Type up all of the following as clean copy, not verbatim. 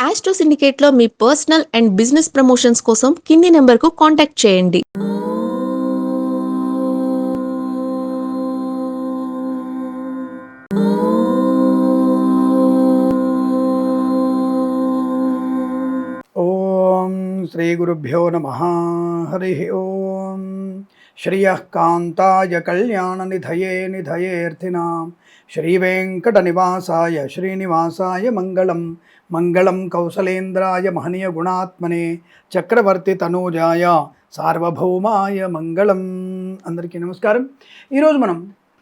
Astro సిండికేట్లో మీ personal and business promotions కోసం కింది నెంబర్కు కాంటాక్ట్ చేయండి. ఓం శ్రీ గురుభ్యో నమః. హరి ఓం. శ్రియః కాంతాయ కళ్యాణ నిధయే నిధయేర్థినాం శ్రీ వెంకట నివాసాయ శ్రీనివాసాయ మంగళం. మంగళం కౌసలేంద్రాయ మహనీయ గుణాత్మనే చక్రవర్తి తనూజాయ సార్వభౌమాయ మంగళం. అందరికీ నమస్కారం. ఈరోజు మనం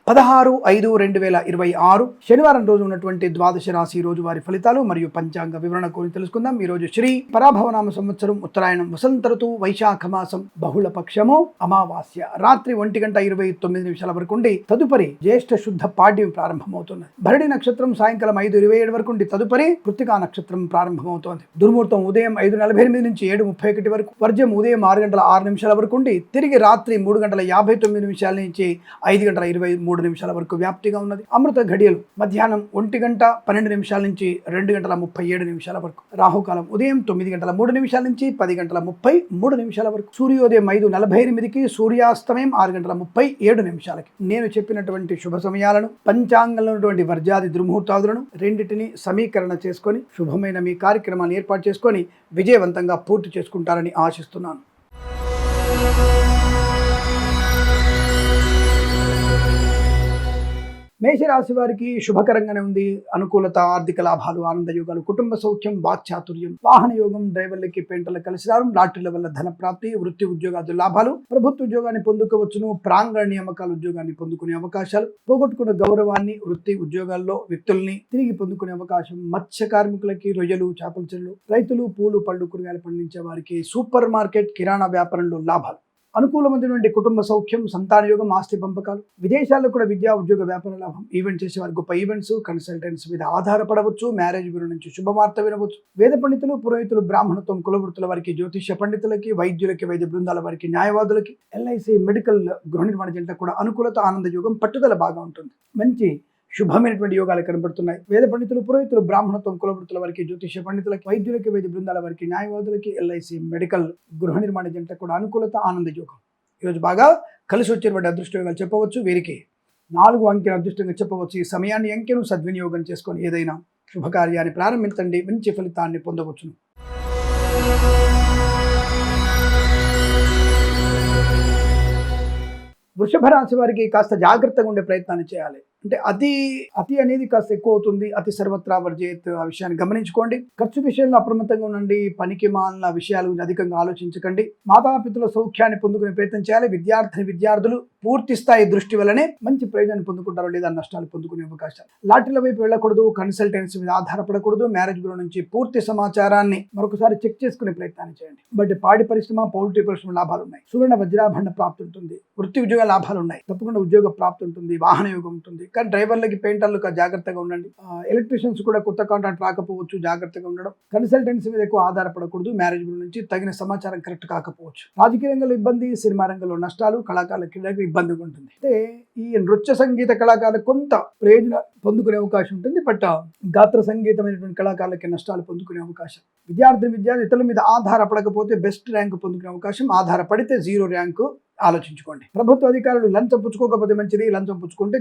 16/5/2026 శనివారం రోజు ఉన్నటువంటి ద్వాదశ రాశి రోజు వారి ఫలితాలు మరియు పంచాంగ వివరణ గురించి తెలుసుకుందాం. ఈ రోజు శ్రీ పరాభవనామ సంవత్సరం ఉత్తరాయణం వసంత ఋతువు వైశాఖ మాసం బహుళ పక్షము అమావాస్య రాత్రి 1:29 వరకు ఉండి తదుపరి జ్యేష్ఠ శుద్ధ పాడ్యం ప్రారంభమవుతుంది. భరణి నక్షత్రం సాయంకాలం 5:27 వరకు ఉండి తదుపరి కృత్తికా నక్షత్రం ప్రారంభమవుతోంది. దుర్ముహూర్తం ఉదయం 5:48 నుంచి 7:31 వరకు, వర్జ్యం ఉదయం 6:06 వరకు ఉండి తిరిగి రాత్రి 3:59 నుంచి 5:23 వరకు వ్యాప్తిగా ఉన్నది. అమృత ఘడియలు మధ్యాహ్నం 1:12 నుంచి 2:37 వరకు, రాహుకాలం ఉదయం 9:03 నుంచి 10:33 వరకు, సూర్యోదయం 5:48కి, సూర్యాస్తమయం 6:37. నేను చెప్పినటువంటి శుభ సమయాలను, పంచాంగంలో ఉన్నటువంటి వర్జాది దుర్ముహూర్తాదులను రెండింటిని సమీకరణ చేసుకొని శుభమైన మీ కార్యక్రమాన్ని ఏర్పాటు చేసుకొని విజయవంతంగా పూర్తి చేసుకుంటారని ఆశిస్తున్నాను. మేషరాశి వారికి శుభకరంగానే ఉంది. అనుకూలత, ఆర్థిక లాభాలు, ఆనంద యోగాలు, కుటుంబ సౌఖ్యం, వాక్చాతుర్యం, వాహన యోగం, డ్రైవర్లకి పెంటలకు కలిసి రావడం, లాటరీల వల్ల ధన ప్రాప్తి, వృత్తి ఉద్యోగాది లాభాలు, ప్రభుత్వ ఉద్యోగాన్ని పొందుకోవచ్చును, ప్రాంగణ నియామకాల ఉద్యోగాన్ని పొందుకునే అవకాశాలు, పోగొట్టుకున్న గౌరవాన్ని వృత్తి ఉద్యోగాల్లో వ్యక్తుల్ని తిరిగి పొందుకునే అవకాశం, మత్స్య కార్మికులకి రొయ్యలు, చేపల చెరువులు, రైతులు, పూలు పళ్ళు కూరగాయలు పండించే వారికి, సూపర్ మార్కెట్ కిరాణా వ్యాపారంలో లాభాలు, అనుకూలమైనటువంటి కుటుంబ సౌఖ్యం, సంతాన యోగం, ఆస్తి పంపకాలు, విదేశాల్లో కూడా విద్యా ఉద్యోగ వ్యాపార లాభం, ఈవెంట్ చేసేవారు గొప్ప ఈవెంట్స్, కన్సల్టెంట్స్ మీద ఆధారపడవచ్చు, మ్యారేజ్ బ్యూరో నుంచి శుభవార్త వినవచ్చు, వేద పండితులు, పురోహితులు, బ్రాహ్మణత్వం, కులవృత్తుల వారికి, జ్యోతిష్య పండితులకి, వైద్యులకి, వైద్య బృందాల వారికి, న్యాయవాదులకి, ఎల్ఐసి, మెడికల్, గృహ నిర్మాణ జంట కూడా అనుకూలత, ఆనంద యోగం, పట్టుదల బాగా ఉంటుంది. మంచి శుభమైనటువంటి యోగాలు కనబడుతున్నాయి. వేద పండితులు, పురోహితులు, బ్రాహ్మణత్వం, కులవృత్తుల వారికి, జ్యోతిష్య పండితులకి, వైద్యులకి, వైద్య బృందాల వారికి, న్యాయవాదులకి, ఎల్ఐసి, మెడికల్, గృహ నిర్మాణ జంట కూడా అనుకూలత, ఆనంద యోగం. ఈరోజు బాగా కలిసి వచ్చేటువంటి అదృష్ట యోగాలు చెప్పవచ్చు. వీరికి 4 అంకెను అదృష్టంగా చెప్పవచ్చు. ఈ సమయాన్ని అంకెను సద్వినియోగం చేసుకొని ఏదైనా శుభకార్యాన్ని ప్రారంభించండి, మంచి ఫలితాన్ని పొందవచ్చును. వృషభ రాశి వారికి కాస్త జాగ్రత్తగా ఉండే ప్రయత్నాన్ని చేయాలి. అంటే అతి అనేది కాస్త ఎక్కువ అవుతుంది. అతి సర్వత్రా వర్జేత్. ఆ విషయాన్ని గమనించుకోండి. ఖర్చు విషయంలో అప్రమత్తంగా ఉండండి. పనికి మాలిన విషయాల గురించి అధికంగా ఆలోచించకండి. మాతాపితుల సౌఖ్యాన్ని పొందుకునే ప్రయత్నం చేయాలి. విద్యార్థులు పూర్తి స్థాయి దృష్టి వల్లనే మంచి ప్రయోజనాన్ని పొందుకుంటారో లేదా నష్టాలు పొందుకునే అవకాశాలు. లాటరీల వైపు వెళ్ళకూడదు, కన్సల్టెన్సీ మీద ఆధారపడకూడదు, మ్యారేజ్ బ్యూరో నుంచి పూర్తి సమాచారాన్ని మరొకసారి చెక్ చేసుకునే ప్రయత్నాన్ని చేయండి. బట్ పాడి పరిశ్రమ, పౌల్ట్రీ పరిశ్రమ లాభాలు ఉన్నాయి. సువర్ణ వజ్రాభరణ ప్రాప్తి ఉంటుంది. వృత్తి ఉద్యోగ లాభాలు ఉన్నాయి. తప్పకుండా ఉద్యోగ ప్రాప్తి ఉంటుంది. వాహన యోగం ఉంటుంది. కానీ డ్రైవర్లకి, పెయింటర్లకు జాగ్రత్తగా ఉండండి. ఎలక్ట్రీషియన్స్ కూడా కొత్త కాంట్రాక్ట్ రాకపోవచ్చు, జాగ్రత్తగా ఉండడం. కన్సల్టెన్సీ మీద ఎక్కువ ఆధారపడకూడదు. మ్యారేజ్ బ్యూరో నుంచి తగిన సమాచారం కరెక్ట్ కాకపోవచ్చు. రాజకీయ రంగంలో ఇబ్బంది, సినిమా రంగంలో నష్టాలు, కళాకారుల క్రీడలకు ఇబ్బందిగా ఉంటుంది. అయితే ఈ నృత్య సంగీత కళాకారులకు కొంత ప్రయోజనం పొందుకునే అవకాశం ఉంటుంది. బట్ గాత్ర సంగీతమైనటువంటి కళాకారులకి నష్టాలు పొందుకునే అవకాశం. విద్యార్థి ఇతరుల మీద ఆధారపడకపోతే బెస్ట్ ర్యాంకు పొందుకునే అవకాశం. ఆధారపడితే 0 ర్యాంకు ఆలోచించుకోండి. ప్రభుత్వ అధికారులు లంచం పుచ్చుకోకపోతే మంచిది, లంచం పుచ్చుకుంటే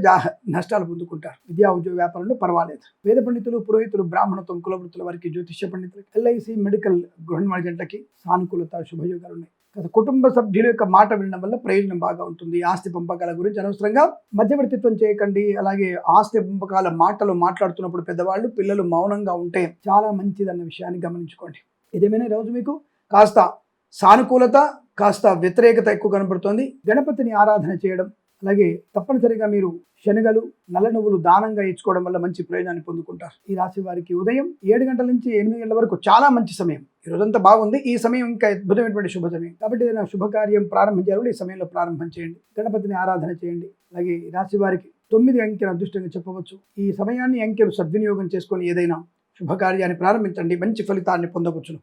నష్టాలు పొందుకుంటారు. విద్యా ఉద్యోగ వ్యాపారంలో పర్వాలేదు. వేద పండితులు, పురోహితులు, బ్రాహ్మణత్వం, కులవృత్తుల వారికి, జ్యోతిష్య పండితులకి, ఎల్ఐసి, మెడికల్, గృహ నిర్మాణ జంటకి సానుకూలత, శుభయోగాలు ఉన్నాయి. కుటుంబ సభ్యుల యొక్క మాట వినడం వల్ల ప్రయోజనం బాగా ఉంటుంది. ఆస్తి పంపకాల గురించి అనవసరంగా మధ్యవర్తిత్వం చేయకండి. అలాగే ఆస్తి పంపకాల మాటలు మాట్లాడుతున్నప్పుడు పెద్దవాళ్ళు, పిల్లలు మౌనంగా ఉంటే చాలా మంచిదన్న విషయాన్ని గమనించుకోండి. ఇదేమైనా రోజు మీకు కాస్త సానుకూలత, కాస్త వ్యతిరేకత ఎక్కువ కనబడుతోంది. గణపతిని ఆరాధన చేయడం, అలాగే తప్పనిసరిగా మీరు శనగలు, నల్ల నువ్వులు దానంగా ఇచ్చుకోవడం వల్ల మంచి ప్రయోజనాన్ని పొందుకుంటారు. ఈ రాశి వారికి ఉదయం 7 గంటల నుంచి 8 గంటల వరకు చాలా మంచి సమయం. ఈ రోజంతా బాగుంది. ఈ సమయం ఇంకా అద్భుతమైనటువంటి శుభ సమయం. కాబట్టి ఏదైనా శుభకార్యం ప్రారంభించాలి, ఈ సమయంలో ప్రారంభం చేయండి. గణపతిని ఆరాధన చేయండి. అలాగే ఈ రాశి వారికి 9 అంకెను అదృష్టంగా చెప్పవచ్చు. ఈ సమయాన్ని, అంకెను సద్వినియోగం చేసుకొని ఏదైనా శుభకార్యాన్ని ప్రారంభించండి, మంచి ఫలితాన్ని పొందవచ్చును.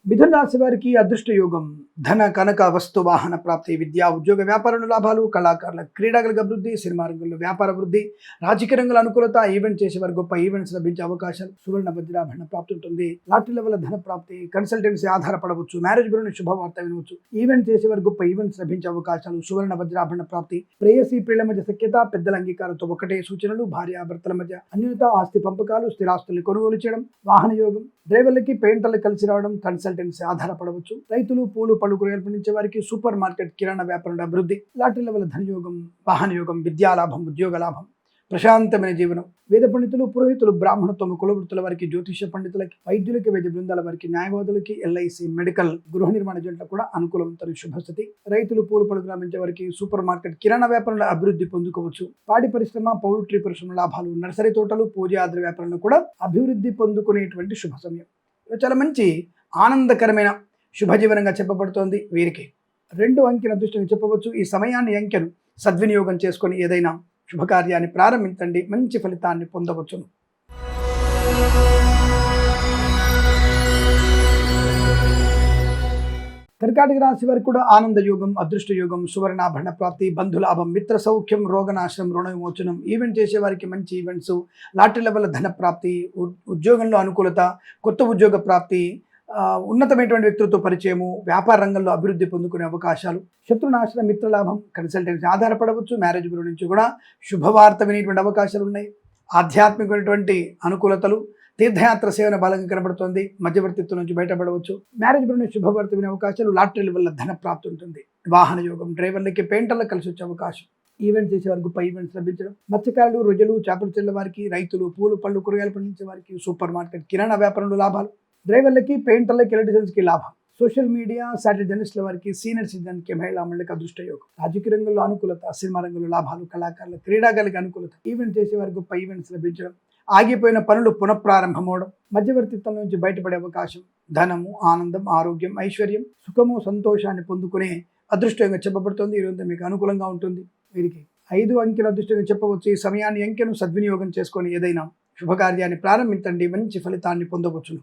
మిథున రాశి వారికి అదృష్ట యోగం ధన కనక వస్తు వాహన ప్రాప్తి, విద్యా ఉద్యోగ వ్యాపారంలో లాభాలు, కళాకారుల క్రీడాగల అభివృద్ధి, సినిమా రంగంలో వ్యాపార వృద్ధి, రాజకీయ రంగంలో అనుకూలత, ఈవెంట్ చేసేవారు గొప్ప ఈవెంట్స్ లభించే అవకాశాలు, సువర్ణ వజ్రాభరణ ప్రాప్తి ఉంటుంది, లాటరీ లెవెల్ ధన ప్రాప్తి, కన్సల్టెన్సీ ఆధారపడవచ్చు, మ్యారేజ్ బ్యూరో శుభవార్త వినవచ్చు, ఈవెంట్ చేసేవారు గొప్ప ఈవెంట్స్ లభించే అవకాశాలు, సువర్ణ వజ్రాభరణ ప్రాప్తి, ప్రేయసీ ప్రియుల మధ్య సఖ్యత, పెద్దల అంగీకారంతో ఒకటే సూచనలు, భార్యాభర్తల మధ్య అన్యోన్యత, ఆస్తి పంపకాలు, స్థిరాస్తుల్ని కొనుగోలు చేయడం, వాహన యోగం, డ్రైవర్లకి పెయింటర్లు కలిసి రావడం, కన్సల్టెన్సీ ఆధారపడవచ్చు, రైతులు పూలు పళ్ళు కూరగాయలు పండించే వారికి సూపర్ మార్కెట్ కిరాణా వ్యాపారంలో అభివృద్ధి, లాటరీ లెవెల్ ధనయోగం, వాహన యోగం, విద్యాలాభం, ఉద్యోగ లాభం, ప్రశాంతమైన జీవనం, వేద పండితులు, పురోహితులు, బ్రాహ్మణత్వము, కులవృత్తుల వారికి, జ్యోతిష పండితులకి, వైద్యులకి, వైద్య బృందాల వారికి, న్యాయవాదులకి, ఎల్ఐసి, మెడికల్, గృహ నిర్మాణ జంటలకు కూడా అనుకూలవంతమైన శుభస్థితి, రైతులు పూలు పళ్ళు గ్రామించే వారికి సూపర్ మార్కెట్ కిరాణా వ్యాపారంలో అభివృద్ధి పొందుకోవచ్చు, పాడి పరిశ్రమ, పౌల్ట్రీ పరిశ్రమ లాభాలు, నర్సరీ తోటలు, పూజాద్ర వ్యాపారంలో కూడా అభివృద్ధి పొందుకునేటువంటి శుభ సమయం. చాలా మంచి ఆనందకరమైన శుభజీవనంగా చెప్పబడుతోంది వీరికి. 2 అంకెను అదృష్టంగా చెప్పవచ్చు. ఈ సమయాన్ని అంకెను సద్వినియోగం చేసుకొని ఏదైనా శుభకార్యాన్ని ప్రారంభించండి, మంచి ఫలితాన్ని పొందవచ్చును. కర్కాటక రాశి వారికి కూడా ఆనంద యోగం, అదృష్ట యోగం, సువర్ణాభరణ ప్రాప్తి, బంధులాభం, మిత్ర సౌఖ్యం, రోగనాశనం, రుణ విమోచనం, ఈవెంట్ చేసే వారికి మంచి ఈవెంట్స్, లాటరీ లెవెల్ ధన ప్రాప్తి, ఉద్యోగంలో అనుకూలత, కొత్త ఉద్యోగ ప్రాప్తి, ఉన్నతమైనటువంటి వ్యక్తులతో పరిచయము, వ్యాపార రంగంలో అభివృద్ధి పొందుకునే అవకాశాలు, శత్రునాశన, మిత్రలాభం, కన్సల్టెన్సీ ఆధారపడవచ్చు, మ్యారేజ్ బ్యూరో నుంచి కూడా శుభవార్త వినేటువంటి అవకాశాలు ఉన్నాయి, ఆధ్యాత్మికమైనటువంటి అనుకూలతలు, తీర్థయాత్ర సేవన బలంగా కనబడుతుంది, మధ్యవర్తిత్వం నుంచి బయటపడవచ్చు, మ్యారేజ్ బ్యూరో నుంచి శుభవార్త వినే అవకాశాలు, లాటరీ వల్ల ధన ప్రాప్తి ఉంటుంది, వాహన యోగం, డ్రైవర్లకి పెయింటర్లకు కలిసి వచ్చే అవకాశం, ఈవెంట్ చేసే వారికి గొప్ప ఈవెంట్స్ లభించడం, మత్స్యకారులు, రొయ్యలు, చేపలు చెల్లె వారికి, రైతులు, పూలు పళ్ళు కూరగాయలు పండించే వారికి సూపర్ మార్కెట్ కిరాణా వ్యాపారంలో లాభాలు, డ్రైవర్లకి, పెయింటర్లకి, ఎలక్ట్రీషియన్స్కి లాభం, సోషల్ మీడియా, సాటిలైట్ జర్నలిస్టుల వారికి, సీనియర్ సిటిజన్కి, మహిళా మండలికి అదృష్ట యోగం, రాజకీయ రంగంలో అనుకూలత, సినిమా రంగంలో లాభాలు, కళాకారుల క్రీడాకారులకు అనుకూలత, ఈవెంట్ చేసే వారికి గొప్ప ఈవెంట్స్ లభించడం, ఆగిపోయిన పనులు పునఃప్రారంభమవడం, మధ్యవర్తిత్వం నుంచి బయటపడే అవకాశం, ధనము, ఆనందం, ఆరోగ్యం, ఐశ్వర్యం, సుఖము, సంతోషాన్ని పొందుకునే అదృష్టంగా చెప్పబడుతుంది. ఈరోజు మీకు అనుకూలంగా ఉంటుంది. వీరికి 5 అంకెల అదృష్టంగా చెప్పవచ్చు. ఈ సమయాన్ని అంకెను సద్వినియోగం చేసుకొని ఏదైనా శుభకార్యాన్ని ప్రారంభించండి, మంచి ఫలితాన్ని పొందవచ్చును.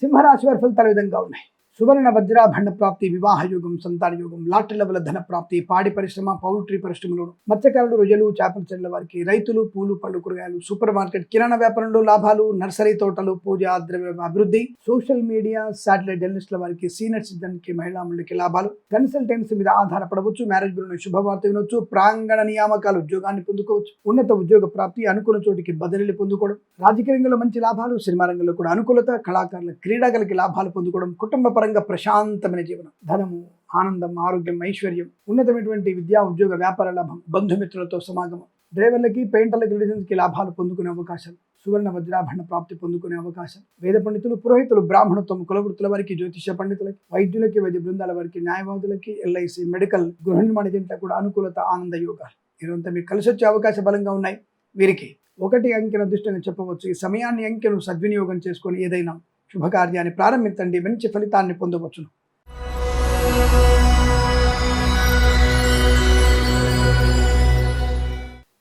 సింహరాశి వారి ఫలితాలు విధంగా ఉన్నాయి. సువర్ణ వజ్రాభరణ ప్రాప్తి, వివాహ యోగం, సంతాన యోగం, లాటరీ లెవెల్ ధన ప్రాప్తి, పాడి పరిశ్రమ, పౌల్ట్రీ పరిశ్రమలో, మత్స్యకారులు, రొయ్యలు, చేపల చెల్లెల వారికి, రైతులు, పూలు పళ్ళు కూరగాయలు, సూపర్ మార్కెట్ కిరాణా వ్యాపారంలో లాభాలు, నర్సరీ తోటలు, పూజా ద్రవ్య అభివృద్ధి, సోషల్ మీడియా, సాటిలైట్ జర్నలిస్టుల వారికి, సీనియర్ సిటిజన్కి, మహిళా మండలికి లాభాలు, కన్సల్టెన్సీ మీద ఆధారపడవచ్చు, మ్యారేజ్ బ్యూరో శుభవార్త వినవచ్చు, ప్రాంగణ నియామకాలు, ఉద్యోగాన్ని పొందుకోవచ్చు, ఉన్నత ఉద్యోగ ప్రాప్తి, అనుకున్న చోటికి బదిలీలు పొందుకోవడం, రాజకీయ రంగంలో మంచి లాభాలు, సినిమా రంగంలో కూడా అనుకూలత, కళాకారుల క్రీడాగలకి లాభాలు పొందుకోవడం, కుటుంబ ప్రశాంతమైన జీవనం, ధనము, ఆనందం, ఆరోగ్యం, ఐశ్వర్యం, ఉన్నతమైనటువంటి విద్యా ఉద్యోగ వ్యాపార లాభం, బంధుమిత్రులతో సమాగమం, డ్రైవర్లకి, పెయింటర్లకి, ఎలక్ట్రీషియన్స్కి లాభాలు పొందుకునే అవకాశాలు, సువర్ణ వజ్రాభరణ ప్రాప్తి పొందుకునే అవకాశం, వేద పండితులు, పురోహితులు, బ్రాహ్మణత్వం, కులవృత్తుల వారికి, జ్యోతిష పండితులకి, వైద్యులకి, వైద్య బృందాల వారికి, న్యాయవాదులకి, ఎల్ఐసి, మెడికల్, గృహ నిర్మాణ జంటలకు కూడా అనుకూలత, ఆనంద యోగాలు ఇదంతా మీకు కలిసి వచ్చే అవకాశ బలంగా ఉన్నాయి. వీరికి 1 అంకెను అదృష్టంగా చెప్పవచ్చు. ఈ సమయాన్ని అంకెను సద్వినియోగం చేసుకొని ఏదైనా శుభకార్యాన్ని ప్రారంభించండి, మంచి ఫలితాన్ని పొందవచ్చును.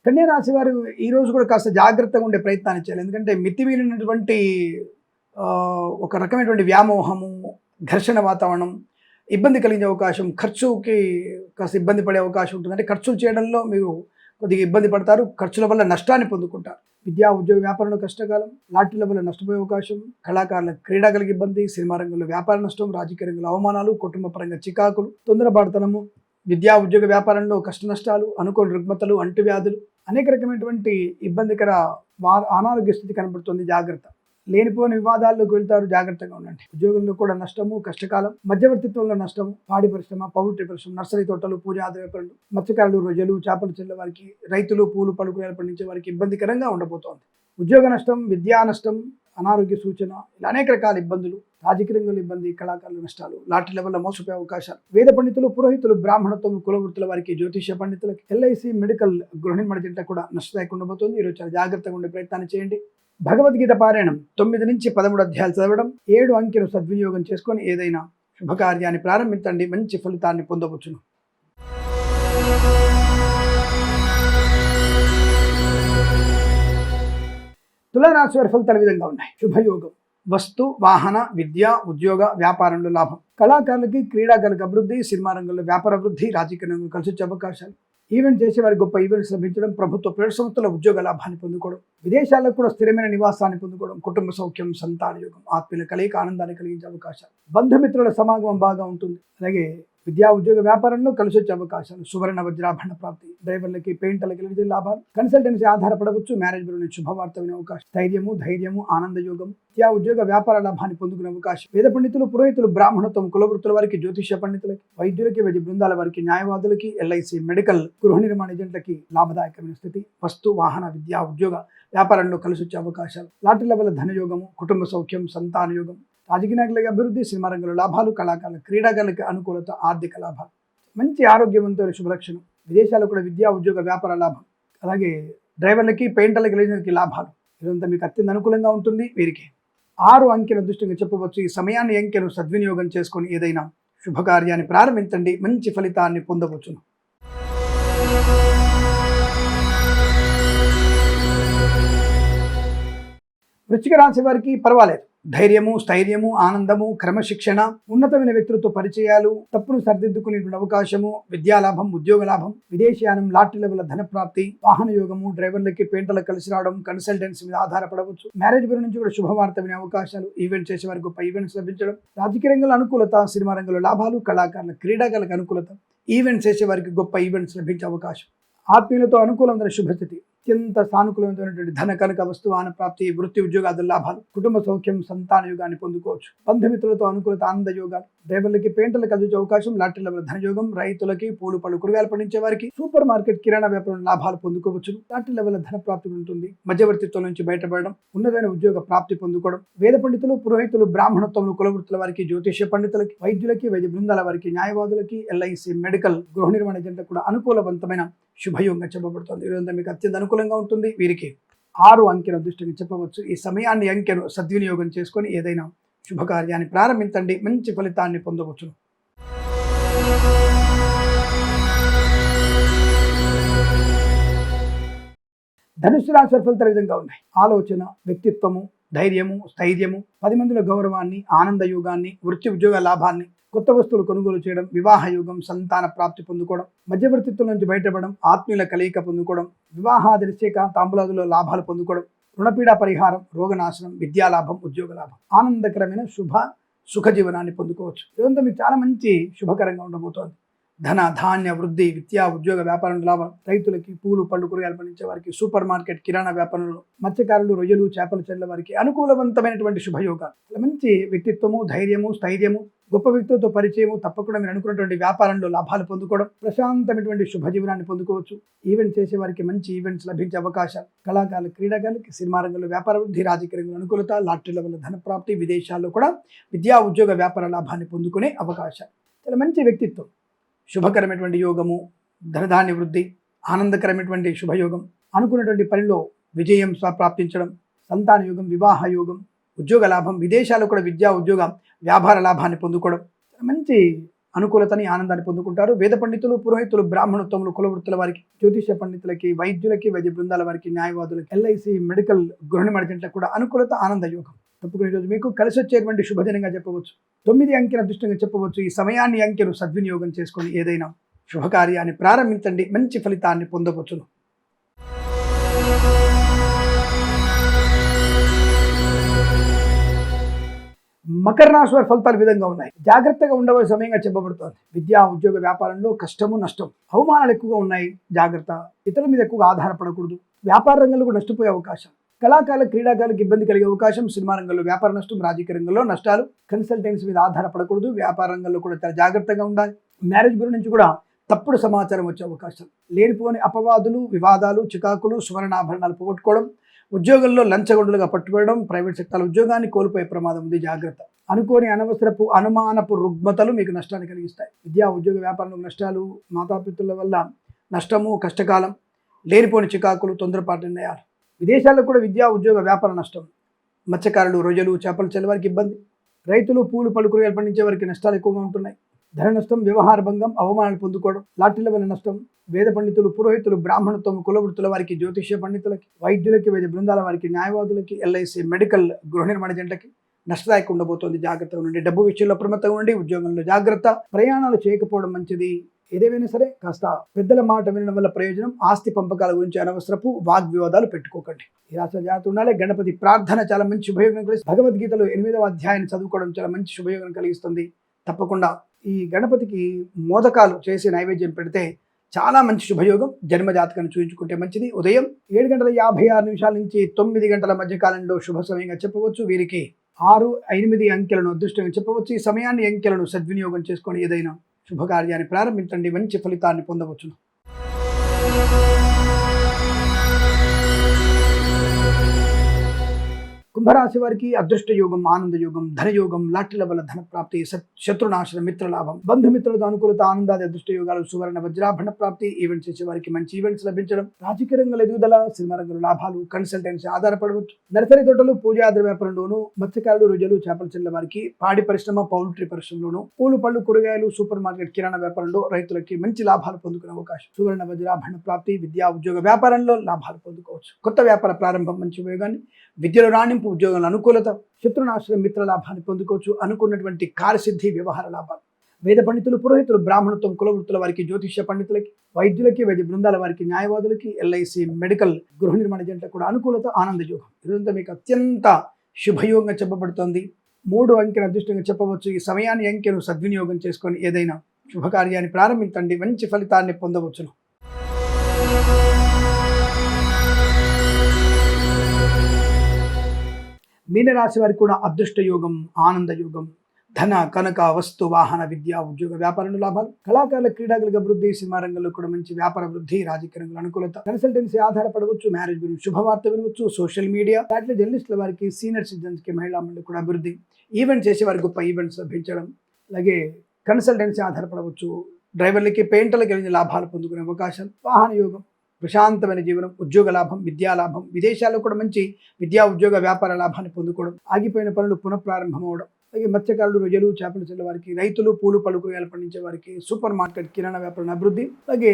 కన్యా రాశి వారు ఈ రోజు కూడా కాస్త జాగ్రత్తగా ఉండే ప్రయత్నాన్ని చేయాలి. ఎందుకంటే మితిమీరినటువంటి ఒక రకమైనటువంటి వ్యామోహము, ఘర్షణ వాతావరణం ఇబ్బంది కలిగే అవకాశం, ఖర్చుకి కాస్త ఇబ్బంది పడే అవకాశం ఉంటుంది. అంటే ఖర్చులు చేయడంలో మీరు కొద్దిగా ఇబ్బంది పడతారు, ఖర్చుల వల్ల నష్టాన్ని పొందుకుంటారు. విద్యా ఉద్యోగ వ్యాపారంలో కష్టకాలం, లాటరీల వల్ల నష్టపోయే అవకాశం, కళాకారుల క్రీడాగలికి ఇబ్బంది, సినిమా రంగంలో వ్యాపార నష్టం, రాజకీయ రంగంలో అవమానాలు, కుటుంబ పరంగా చికాకులు, తొందరపాటుతనము, విద్యా ఉద్యోగ వ్యాపారంలో కష్ట నష్టాలు, అనుకోని రుగ్మతలు, అంటువ్యాధులు, అనేక రకమైనటువంటి ఇబ్బందికర అనారోగ్య స్థితి కనబడుతుంది. జాగ్రత్త. లేనిపోని వివాదాల్లోకి వెళ్తారు, జాగ్రత్తగా ఉండండి. ఉద్యోగంలో కూడా నష్టము, కష్టకాలం, మధ్యవర్తిత్వంలో నష్టము, పాడి పరిశ్రమ, పౌల్ట్రీ పరిశ్రమ, నర్సరీ తోటలు, పూజా వ్యాపారులు, మత్స్యకారులు, రొయ్యలు, చేపలు చెల్లె వారికి, రైతులు, పూలు పళ్ళు కూరగాయలు పండించే వారికి ఇబ్బందికరంగా ఉండబోతోంది. ఉద్యోగ నష్టం, విద్యా నష్టం, అనారోగ్య సూచన, ఇలా అనేక రకాల ఇబ్బందులు, రాజకీయ రంగంలో ఇబ్బంది, కళాకారుల నష్టాలు, లాటరీ లెవెల్లో మోసపోయే అవకాశాలు, వేద పండితులు, పురోహితులు, బ్రాహ్మణత్వం, కులవృత్తుల వారికి, జ్యోతిష పండితులకి, ఎల్ఐసి, మెడికల్, గృహ నిర్మాణ జంట కూడా నష్టదాయకుండా ఉండబోతుంది. ఈరోజు చాలా జాగ్రత్తగా ఉండే ప్రయత్నాన్ని చేయండి. భగవద్గీత పారాయణం 9 నుంచి 13 అధ్యాయాలు చదవడం, 7 అంకెను సద్వినియోగం చేసుకొని ఏదైనా శుభకార్యాన్ని ప్రారంభించండి, మంచి ఫలితాన్ని పొందవచ్చును. తులారాశి వారి ఫలితాలు ఈ విధంగా ఉన్నాయి. శుభయోగం, వస్తు వాహన విద్య ఉద్యోగ వ్యాపారంలో లాభం, కళాకారులకి క్రీడాకారులకు అభివృద్ధి, సినిమా రంగంలో వ్యాపార అభివృద్ధి, రాజకీయ రంగంలో కలిసి వచ్చే అవకాశాలు, ఈవెంట్ చేసే వారికి గొప్ప ఈవెంట్స్ లభించడం, ప్రభుత్వ ప్రైవేట్ సంస్థల ఉద్యోగ లాభాన్ని పొందుకోవడం, విదేశాల్లో కూడా స్థిరమైన నివాసాన్ని పొందుకోవడం, కుటుంబ సౌఖ్యం, సంతాన యోగం, ఆత్మీయుల కలయిక ఆనందాన్ని కలిగించే అవకాశాలు, బంధుమిత్రుల సమాగమం బాగా ఉంటుంది. అలాగే విద్యా ఉద్యోగ వ్యాపారంలో కలిసి వచ్చే అవకాశాలు, సువర్ణ వజ్రాభరణ ప్రాప్తి, డ్రైవర్లకి పెయింటర్లకి వివిధ లాభాలు, కన్సల్టెన్సీ ఆధారపడవచ్చు, మ్యారేజ్ బ్యూరో నుంచి శుభవార్త వినే అవకాశం, ధైర్యము ధైర్యము ఆనంద యోగం, విద్యా ఉద్యోగ వ్యాపార లాభాన్ని పొందుకునే అవకాశం, వేద పండితులు పురోహితులు బ్రాహ్మణత్వం కులవృత్తుల వారికి, జ్యోతిష్య పండితులకి, వైద్యులకి, వైద్య బృందాల వారికి, న్యాయవాదులకి, ఎల్ఐసి మెడికల్ గృహ నిర్మాణ ఏజెంట్లకి లాభదాయకమైన స్థితి, వస్తు వాహన విద్యా ఉద్యోగ వ్యాపారంలో కలిసి వచ్చే అవకాశాలు, లాటరీల వల్ల ధనయోగము, కుటుంబ సౌఖ్యం, సంతాన యోగం, రాజకీయ నాయకులకి అభివృద్ధి, సినిమా రంగంలో లాభాలు, కళాకారుల క్రీడాకారులకి అనుకూలత, ఆర్థిక లాభాలు, మంచి ఆరోగ్యవంతమైన శుభలక్షణం, విదేశాల్లో కూడా విద్యా ఉద్యోగ వ్యాపార లాభం, అలాగే డ్రైవర్లకి పెయింటర్లకి లేజర్లకి లాభాలు. ఇదంతా మీకు అత్యంత అనుకూలంగా ఉంటుంది. వీరికి 6 అంకెల అదృష్టంగా చెప్పవచ్చు. ఈ సమయాన్ని అంకెను సద్వినియోగం చేసుకొని ఏదైనా శుభకార్యాన్ని ప్రారంభించండి, మంచి ఫలితాన్ని పొందవచ్చును. వృశ్చిక రాశి వారికి పర్వాలేదు. ధైర్యము స్థైర్యము ఆనందము క్రమశిక్షణ ఉన్నతమైన వ్యక్తులతో పరిచయాలు తప్పును సరిదిద్దుకునేటువంటి అవకాశము విద్యాలాభం ఉద్యోగ లాభం విదేశీయానం లాటరీల వల్ల ధన ప్రాప్తి వాహన యోగము డ్రైవర్లకి పెయింటర్లకు కలిసి రావడం కన్సల్టెన్సీ మీద ఆధారపడవచ్చు మ్యారేజ్ బ్యూరో నుంచి కూడా శుభవార్త వినే అవకాశాలు ఈవెంట్ చేసే వారికి గొప్ప ఈవెంట్స్ లభించడం రాజకీయ రంగంలో అనుకూలత సినిమా రంగంలో లాభాలు కళాకారుల క్రీడాకారులకు అనుకూలత ఈవెంట్స్ చేసే వారికి గొప్ప ఈవెంట్స్ లభించే అవకాశం ఆత్మీయులతో అనుకూలమైన శుభస్థితి అత్యంత సానుకూలమైనటువంటి ధన కనుక వస్తువాన ప్రాప్తి వృత్తి ఉద్యోగాదుల లాభాలు కుటుంబ సౌఖ్యం సంతాన యోగాన్ని పొందుకోవచ్చు బంధుమిత్రులతో అనుకూలత ఆనంద యోగాలు డ్రైవర్లకి పెయింటర్లకు అందించే అవకాశం లాటరీల వల్ల ధనయోగం రైతులకి పూలు పళ్ళు కూరగాయలు పండించే వారికి సూపర్ మార్కెట్ కిరాణా వ్యాపారం లాభాలు పొందుకోవచ్చు లాటరీల వల్ల ధన ప్రాప్తి ఉంటుంది మధ్యవర్తిత్వం నుంచి బయటపడడం ఉన్నతమైన ఉద్యోగ ప్రాప్తి పొందుకోవడం వేద పండితులు పురోహితులు బ్రాహ్మణత్వంలో కులవృత్తుల వారికి జ్యోతిష్య పండితులకి వైద్యులకి వైద్య బృందాల వారికి న్యాయవాదులకి ఎల్ఐసి మెడికల్ గృహ నిర్మాణ ఏజెంట్లకు కూడా అనుకూలవంతమైన శుభయోగంగా చెప్పబడుతుంది ఈరోజు మీకు అత్యంత అనుకూలంగా ఉంటుంది వీరికి 6 అంకెను అదృష్టంగా చెప్పవచ్చు ఈ సమయాన్ని అంకెను సద్వినియోగం చేసుకొని ఏదైనా శుభకార్యాన్ని ప్రారంభించండి మంచి ఫలితాన్ని పొందవచ్చు ధనుసు రాశి ఫలితాలు విధంగా ఉన్నాయి ఆలోచన వ్యక్తిత్వము ధైర్యము స్థైర్యము 10 మందిల గౌరవాన్ని ఆనంద యోగాన్ని వృత్తి ఉద్యోగ లాభాన్ని కొత్త వస్తువులు కొనుగోలు చేయడం వివాహ యోగం సంతాన ప్రాప్తి పొందుకోవడం మధ్యవర్తిత్వం నుంచి బయటపడడం ఆత్మీయుల కలయిక పొందుకోవడం వివాహాది నిశ్చయిక తాంబూలాదులో లాభాలు పొందుకోవడం రుణపీడ పరిహారం రోగనాశనం విద్యాలాభం ఉద్యోగ లాభం ఆనందకరమైన సుఖ జీవనాన్ని పొందుకోవచ్చు ఇదంతా మీకు చాలా మంచి శుభకరంగా ఉండబోతోంది ధన ధాన్య వృద్ధి విద్యా ఉద్యోగ వ్యాపారం లాభం రైతులకి పూలు పళ్ళు కూరగాయలు పండించే వారికి సూపర్ మార్కెట్ కిరాణా వ్యాపారంలో మత్స్యకారులు రొయ్యలు చేపల చెట్ల వారికి అనుకూలవంతమైనటువంటి శుభయోగాలు మంచి వ్యక్తిత్వము ధైర్యము స్థైర్యము గొప్ప వ్యక్తులతో పరిచయము తప్పకుండా మీరు అనుకున్నటువంటి వ్యాపారంలో లాభాలు పొందుకోవడం ప్రశాంతమైనటువంటి శుభ జీవనాన్ని పొందుకోవచ్చు ఈవెంట్ చేసే వారికి మంచి ఈవెంట్స్ లభించే అవకాశాలు కళాకారులు క్రీడాకారులకి సినిమా రంగంలో వ్యాపార వృద్ధి రాజకీయ రంగంలో అనుకూలత లాటరీల వల్ల ధన ప్రాప్తి విదేశాల్లో కూడా విద్యా ఉద్యోగ వ్యాపార లాభాన్ని పొందుకునే అవకాశాలు చాలా మంచి వ్యక్తిత్వం శుభకరమైనటువంటి యోగము ధనధాన్య వృద్ధి ఆనందకరమైనటువంటి శుభయోగం అనుకున్నటువంటి పనిలో విజయం ప్రాప్తించడం సంతాన యోగం వివాహ యోగం ఉద్యోగ లాభం విదేశాల్లో కూడా విద్యా ఉద్యోగ వ్యాపార లాభాన్ని పొందుకోవడం మంచి అనుకూలతని ఆనందాన్ని పొందుకుంటారు వేద పండితులు పురోహితులు బ్రాహ్మణత్వములు కులవృత్తుల వారికి జ్యోతిష పండితులకి వైద్యులకి వైద్య బృందాల వారికి న్యాయవాదులకి ఎల్ఐసి మెడికల్ గృహ నిర్మాణాలకు కూడా అనుకూలత ఆనంద యోగం తప్పకుండా ఈరోజు మీకు కలిసి వచ్చేటువంటి శుభదినంగా చెప్పవచ్చు 9 అంకెల అదృష్టంగా చెప్పవచ్చు ఈ సమయాన్ని అంకెను సద్వినియోగం చేసుకొని ఏదైనా శుభకార్యాన్ని ప్రారంభించండి మంచి ఫలితాన్ని పొందవచ్చును మకర రాశి వారి ఫలితాలు విధంగా ఉన్నాయి జాగ్రత్తగా ఉండవలసిన సమయంగా చెప్పబడుతోంది విద్యా ఉద్యోగ వ్యాపారంలో కష్టము నష్టం అవమానాలు ఎక్కువగా ఉన్నాయి జాగ్రత్త ఇతరుల మీద ఎక్కువగా ఆధారపడకూడదు వ్యాపార రంగంలో కూడా నష్టపోయే అవకాశం కళాకారుల క్రీడాకారులకు ఇబ్బంది కలిగే అవకాశం సినిమా రంగంలో వ్యాపార నష్టం రాజకీయ రంగంలో నష్టాలు కన్సల్టెన్సీ మీద ఆధారపడకూడదు వ్యాపార రంగంలో కూడా చాలా జాగ్రత్తగా ఉండాలి మ్యారేజ్ బ్యూరో నుంచి కూడా తప్పుడు సమాచారం వచ్చే అవకాశం లేనిపోని అపవాదులు వివాదాలు చికాకులు సువర్ణాభరణాలు పోగొట్టుకోవడం ఉద్యోగంలో లంచగొండులుగా పట్టుకోవడం ప్రైవేట్ సెక్టార్ ఉద్యోగాన్ని కోల్పోయే ప్రమాదం ఉంది జాగ్రత్త అనుకోని అనవసరపు అనుమానపు రుగ్మతలు మీకు నష్టాన్ని కలిగిస్తాయి విద్యా ఉద్యోగ వ్యాపారంలో నష్టాలు మాతాపితృల వల్ల నష్టము కష్టకాలం లేనిపోని చికాకులు తొందరపాటు నిర్ణయాలు విదేశాల్లో కూడా విద్యా ఉద్యోగ వ్యాపార నష్టం మత్స్యకారులు రొయ్యలు చేపలు చెల్లే వారికి ఇబ్బంది రైతులు పూలు పళ్ళు కూరగాయలు పండించే వారికి నష్టాలు ఎక్కువగా ఉంటున్నాయి ధన నష్టం, వ్యవహార భంగం, అవమానాలు పొందుకోవడం, లాటరీల వల్ల నష్టం, వేద పండితులు, పురోహితులు, బ్రాహ్మణత్వం, కులవృత్తుల వారికి, జ్యోతిష్య పండితులకి, వైద్యులకి, వైద్య బృందాల వారికి, న్యాయవాదులకి, ఎల్ఐసి, మెడికల్, గృహ నిర్మాణ జంటకి నష్టదాయకంగా ఉండబోతోంది. జాగ్రత్తగా ఉండండి. డబ్బు విషయంలో అప్రమత్తంగా ఉండండి. ఉద్యోగంలో జాగ్రత్త. ప్రయాణాలు చేయకపోవడం మంచిది. ఏదేమైనా సరే కాస్త పెద్దల మాట వినడం వల్ల ప్రయోజనం. ఆస్తి పంపకాల గురించి అనవసరపు వాగ్వివాదాలు పెట్టుకోకండి. ఈ రాష్ట్ర జాగ్రత్త ఉండాలి. గణపతి ప్రార్థన చాలా మంచి శుభయోగం కలిగిస్తుంది. భగవద్గీతలో 8వ అధ్యాయాన్ని చదువుకోవడం చాలా మంచి శుభయోగం కలిగిస్తుంది. తప్పకుండా ఈ గణపతికి మోదకాలు చేసి నైవేద్యం పెడితే చాలా మంచి శుభయోగం. జన్మజాతకాన్ని చూపించుకుంటే మంచిది. ఉదయం 7:56 నుంచి 9 గంటల మధ్య కాలంలో శుభ సమయంగా చెప్పవచ్చు. వీరికి 6, 8 అంకెలను అదృష్టంగా చెప్పవచ్చు. ఈ సమయాన్ని, అంకెలను సద్వినియోగం చేసుకొని ఏదైనా శుభకార్యాన్ని ప్రారంభించండి. మంచి ఫలితాన్ని పొందవచ్చును. కుంభరాశి వారికి అదృష్ట యోగం, ఆనంద యోగం, ధనయోగం, లాటరీల వల్ల ధన ప్రాప్తి, శత్రునాశన, మిత్రలాభం, బంధుమిత్రులతో అనుకూలత, ఆనందాది అదృష్ట యోగాలు, సువర్ణ వజ్రాభరణ ప్రాప్తి, ఈవెంట్స్ చేసే వారికి మంచి ఈవెంట్స్ లభించడం, రాజకీయ రంగంలో ఎదుగుదల, సినిమా రంగంలో లాభాలు, కన్సల్టెన్సీ ఆధారపడవచ్చు. నర్సరీ తోటలు, పూజాద్ర వ్యాపారంలోను, మత్స్యకారులు, రొయ్యలు, చేపల చెల్ల వారికి, పాడి పరిశ్రమ, పౌల్ట్రీ పరిశ్రమలోను, పూలు, పళ్ళు, కూరగాయలు, సూపర్ మార్కెట్, కిరాణా వ్యాపారంలో రైతులకి మంచి లాభాలు పొందుకునే అవకాశం. సువర్ణ వజ్రాభరణ ప్రాప్తి, విద్యా ఉద్యోగ వ్యాపారంలో లాభాలు పొందుకోవచ్చు. కొత్త వ్యాపార ప్రారంభం మంచి ఉపయోగాన్ని, విద్యలో రాణింపు, ఉద్యోగంలో అనుకూలత, శత్రునాశనం, మిత్ర లాభాన్ని పొందుకోవచ్చు. అనుకున్నటువంటి కార్యసిద్ధి, వ్యవహార లాభాలు. వేద పండితులు, పురోహితులు, బ్రాహ్మణత్వం, కులవృత్తుల వారికి, జ్యోతిష్య పండితులకి, వైద్యులకి, వైద్య బృందాల వారికి, న్యాయవాదులకి, ఎల్ఐసి, మెడికల్, గృహ నిర్మాణ జంట కూడా అనుకూలత, ఆనంద యోగం. ఇదంతా మీకు అత్యంత శుభయోగంగా చెప్పబడుతోంది. 3 అంకెను అదృష్టంగా చెప్పవచ్చు. ఈ సమయాన్ని, అంకెను సద్వినియోగం చేసుకొని ఏదైనా శుభకార్యాన్ని ప్రారంభించండి. మంచి ఫలితాన్ని పొందవచ్చును. మీనరాశి వారికి కూడా అదృష్ట యోగం, ఆనంద యోగం, ధన, కనక, వస్తు, వాహన, విద్య, ఉద్యోగ వ్యాపారంలో లాభాలు, కళాకారుల, క్రీడాకుల అభివృద్ధి, సినిమా రంగంలో కూడా మంచి వ్యాపార వృద్ధి, రాజకీయ రంగంలో అనుకూలత, కన్సల్టెన్సీ ఆధారపడవచ్చు, మ్యారేజ్ గురించి శుభవార్త వినవచ్చు, సోషల్ మీడియా, దాంట్లో జర్నలిస్టుల వారికి, సీనియర్ సిటిజన్స్కి, మహిళా మండలి కూడా అభివృద్ధి, ఈవెంట్ చేసే వారికి గొప్ప ఈవెంట్స్ లభించడం, అలాగే కన్సల్టెన్సీ ఆధారపడవచ్చు, డ్రైవర్లకి, పెయింటర్లకి వెళ్ళిన లాభాలు పొందుకునే అవకాశం, వాహన యోగం, ప్రశాంతమైన జీవనం, ఉద్యోగ లాభం, విద్యా లాభం, విదేశాల్లో కూడా మంచి విద్యా ఉద్యోగ వ్యాపార లాభాన్ని పొందుకోవడం, ఆగిపోయిన పనులు పునఃప్రారంభం అవడం, అలాగే మత్స్యకారులు, రొయ్యలు, చేపల చెల్ల వారికి, రైతులు, పూలు, పళ్ళు, కూరగాయలు పండించే వారికి, సూపర్ మార్కెట్, కిరాణా వ్యాపారం అభివృద్ధి, అలాగే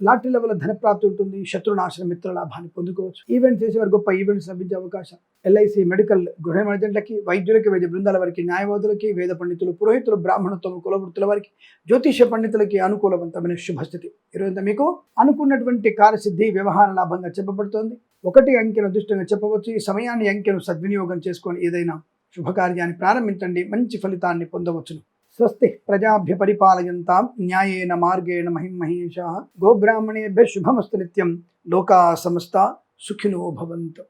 లాటరీల వల్ల ధన ప్రాప్తి ఉంటుంది. శత్రునాశన, మిత్ర లాభాన్ని పొందుకోవచ్చు. ఈవెంట్ చేసేవారు గొప్ప ఈవెంట్స్ లభించే అవకాశం. ఎల్ఐసి, మెడికల్, గృహ నిర్మాణ జంటలకి, వైద్యులకి, వైద్య బృందాల వారికి, న్యాయవాదులకి, వేద పండితులు, పురోహితులు, బ్రాహ్మణత్వం, కులవృత్తుల వారికి, జ్యోతిష్య పండితులకి అనుకూలవంతమైన శుభస్థితి. ఈరోజు మీకు అనుకున్నటువంటి కార్యసిద్ధి, వ్యవహార లాభంగా చెప్పబడుతోంది. 1 అంకెను అదృష్టంగా చెప్పవచ్చు. ఈ సమయాన్ని, అంకెను సద్వినియోగం చేసుకొని ఏదైనా శుభకార్యాన్ని ప్రారంభించండి. మంచి ఫలితాన్ని పొందవచ్చును. స్వస్తి ప్రజాభ్య పరిపాలయంతాం న్యాయేన మార్గేణ మహిమహేషాః. గోబ్రాహ్మణేభ్యః శుభమస్తు నిత్యం. లోకా సమస్తా సుఖినో భవంతు.